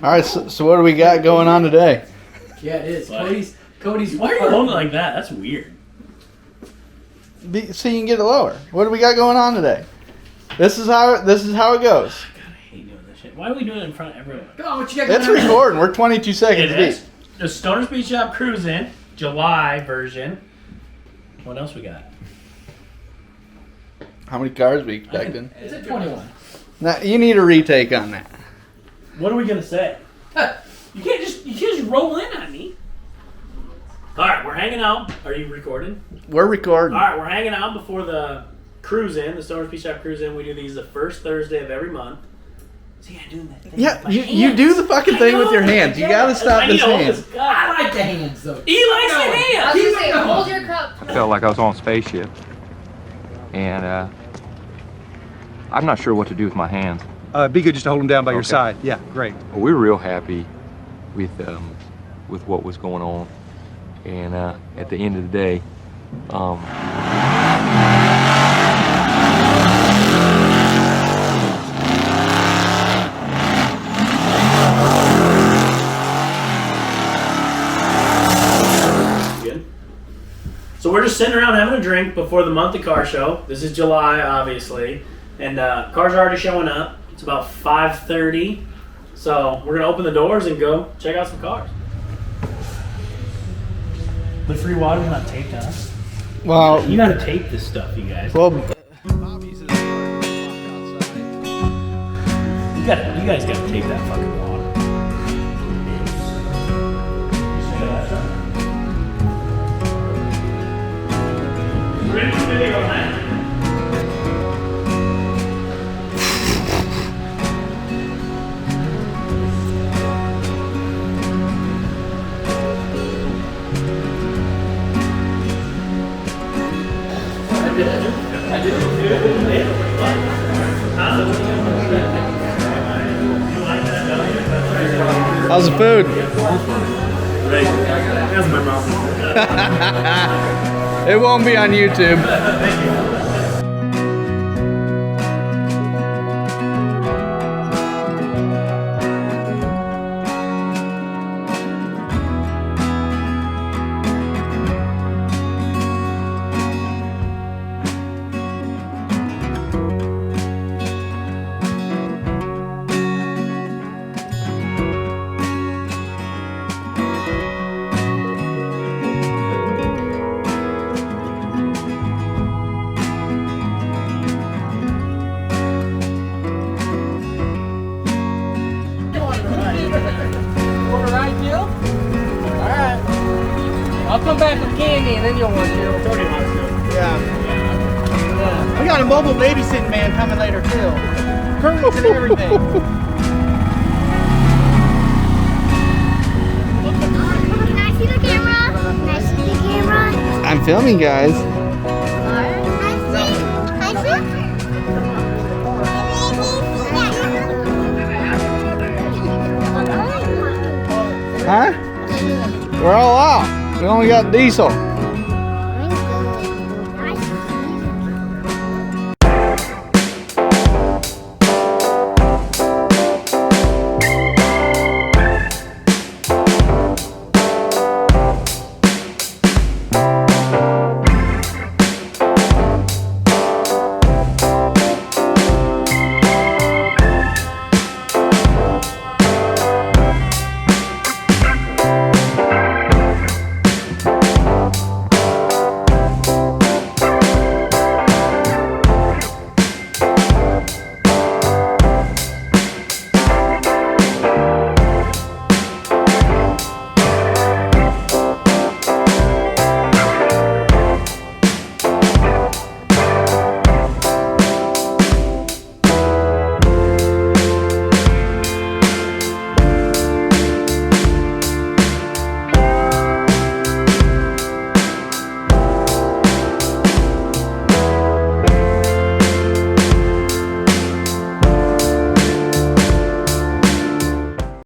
All right, so what do we got going on today? Yeah, it is. What? Cody's. Why are you holding it like that? That's weird. So you can get it lower. What do we got going on today? This is how it goes. God, I hate doing this shit. Why are we doing it in front of everyone? Come on, what you got going It's on? recording. We're 22 seconds It deep. is. The Stoner Speed Shop Cruising, July version. What else we got? How many cars we expecting? It's at 21. Now you need a retake on that. What are we gonna say? You can't just roll in on me. All right, we're hanging out. Are you recording? We're recording. All right, we're hanging out before the cruise in, the Stoner Speed Shop Cruise in. We do these the first Thursday of every month. See, I'm doing that thing Yeah, with my you hands. do the fucking thing with your hands. You gotta stop I this need to hold hand. this I guy. like the hands though. He likes the I hands. was gonna say, hold your cup. I felt like I was on a spaceship, and I'm not sure what to do with my hands. Be good just to hold them down by your Okay. side. Yeah, great. We were real happy with what was going on, and at the end of the day, Good. So we're just sitting around having a drink before the monthly car show. This is July, obviously, and cars are already showing up. It's about 5:30, so we're gonna open the doors and go check out some cars. The free water's not taped on. Well, You gotta tape this stuff, you guys. well. You guys gotta tape that fucking water. Ready for video, man? How's the food? That's my mouth. It won't be on YouTube. Want to ride, Jill? Alright. I'll come back with candy and then you'll want Jill. Yeah. We got a mobile babysitting man coming later too. Curtains and everything. Can I see the camera? Can I see the camera? I'm filming, guys. Huh? We're all out. We only got diesel.